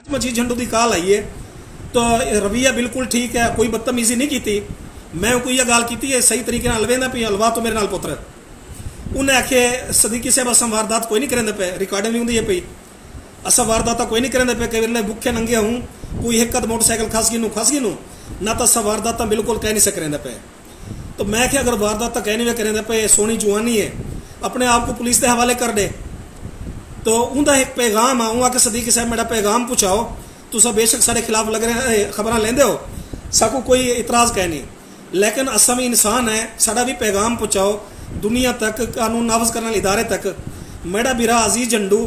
मजीद झंडू की कॉल आई है तो रवैया बिल्कुल ठीक है, कोई बदतमीजी नहीं की। मैं कोई यह गाल की है सही तरीके हलवेंदा पी हलवा तो मेरे नाल पुत्र उन्हें आखे सदीकी साहब असा वारदात कोई नहीं करेंदे पे, रिकॉर्डिंग भी होंगी है पई असा वारदात कोई नहीं करेंदे पे। कई वेले भुखे नंगे हूँ कोई एक अद मोटरसाइकिल खस गई नू ना तो असा वारदात बिल्कुल कह नहीं सकरेंदे पे। तो मैं क्या अगर वारदात कह नहीं करेंदे पे, सोनी जुआनी है अपने आप को पुलिस के हवाले कर दे तो उनका एक पैगाम आऊँ आके सदीकी साहब मेरा पैगाम पहुँचाओ, तुसा बेशक सारे खिलाफ लग रहे खबर लेंदे हो, साकू कोई इतराज़ कह नहीं, लेकिन असा भी इंसान है, साड़ा भी पैगाम पहुँचाओ दुनिया तक, कानून नाफज करने वाले इदारे तक। मेरा बिरा अजीज झंडू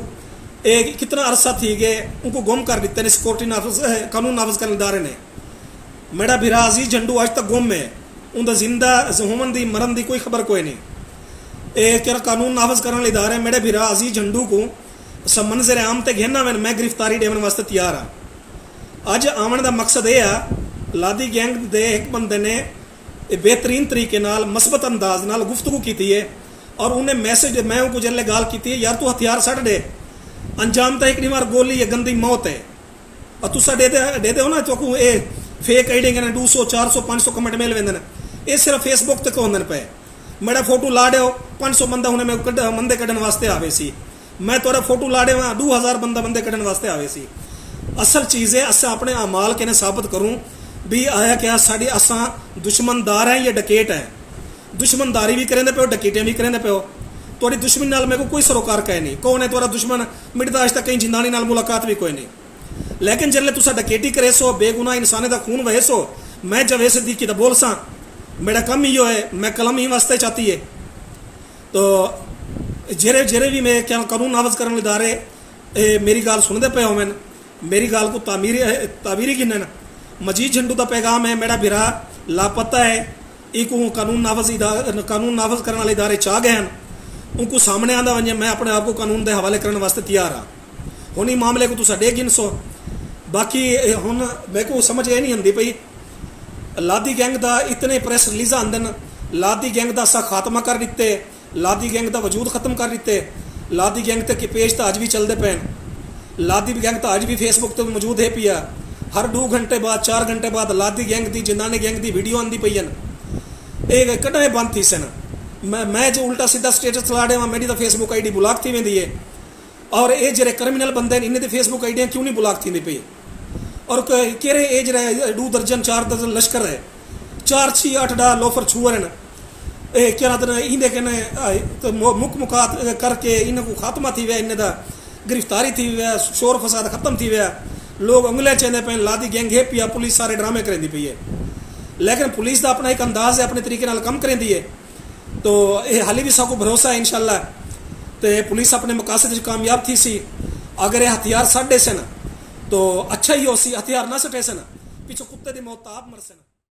एक कितना अरसा थी गए उनको गुम कर दिते ने सिक्योरिटी नाफज कानून नाफज करने इदारे ने। मेरा बिरा अजीज झंडू अज तक गुम है, उनका जिंदा होवन की मरण की कोई खबर कोई नहीं। क्या कानून नाफज करने वाले इदारे मेरे बिरा अजीज झंडू को मंजर आम ते घेना मैं गिरफ्तारी देने वास्ते तैयार हाँ। अज आवन का मकसद यह है लादी गैंग दे एक बंदे ने बेहतरीन तरीके नाल मस्बत अंदाज नाल गुफ्तगू की है और उन्हें मैसेज मैं उनको जल्ले गाल की है यार तू हथियार सट दे, अंजाम तो एक नहीं बार गोली है, गंदी मौत है और तुसा दे दे हो ना तो ये फेक आई डी 200 400 500 कमेंट मेल वेंदे ये सिर्फ फेसबुक तक होंदे पे। मेरा फोटो ला दो 500 बंदा उन्हें मैं बंदे कढ़न वास्ते आवे सी, मैं तोरा फोटो ला देवा 2000 बंदे कढ़न वास्ते आवे सी। असल चीज़ है अस अपने अमाल के साबित करूँ भी आया क्या साड़ी असा दुश्मनदार है या डकेट है, दुश्मनदारी भी करेंदे पे हो डकेटियां भी करेंदे पे हो। थोड़ी दुश्मनी नाल मेरे को कोई सरोकार कहे नहीं, कौन है तोरा दुश्मन मिटदा अज तक कहीं जिंदानी नाल मुलाकात भी कोई नहीं। लेकिन जल्ले तुसा डकेटी करे सो बेगुनाह इंसाने का खून वहे सो, मैं जवेद सिद्दीकी दा बोल सा, मेरा कम ही है, मैं कलम ही वास्ते चाहती है। तो जेरे जेरे भी मैं क्या कानून नाफज करने इदारे मेरी गाल सुनते पे हो, मैंने मेरी गाल को तामीरी गिनन। मजीद झंडू का पैगाम है मेरा बिरा लापता है, एक कानून नाफज करने वाले इदारे चाह गए हैं, उनको सामने आंदा वजे मैं अपने आप को कानून के हवाले करने वास्ते तैयार हाँ। हुन मामले को तुसा डे गिन सो, बाकी हुन मेरे को समझ ये नहीं आती पई लादी गैंग का इतने प्रेस रिलीजा आंदे, लादी गैंग का असा खात्मा कर दिते, लादी गैंग का वजूद खत्म कर दिते, लादी गैंग के पेज तो अज भी चलते पे, लादी गैंग तो अज भी फेसबुक तो मौजूद है पिया, हर 2 घंटे बाद 4 घंटे बाद लादी गैंग की जिन्हाने गैंग की वीडियो आती पई है कटे बंद थी सन। मैं जो उल्टा सीधा स्टेटस चला रहा मेरी तो फेसबुक आई डी ब्लॉक थी वेंदी है और ये जरे क्रिमिनल बंदे इन्हें तो फेसबुक आईडियाँ क्यों नहीं ब्लॉक थी पई और केरे ये जरा 2 दर्जन 4 दर्जन लश्कर है 4 6 8 डा लोफर छुअर हैं क्या इन्हें कहने मुख मुखात करके इन्हें को खात्मा थी वह इन्हें गिरफ्तारी थी वह शोर फसाद खत्म थी वह लोग उंगलें चेंदे पे लादी गैंग है पिया पुलिस सारे ड्रामे करेंदी पई है। लेकिन पुलिस का अपना एक अंदाज है अपने तरीके नाल कम करेंदी है तो ये हाली भी सबको भरोसा है इंशाल्लाह तो पुलिस अपने मकासद कामयाब थी सी। अगर ये हथियार सट दे सन तो अच्छा ही हो सी, हथियार ना सटे सन पीछे कुत्ते की मौत आप मर सन।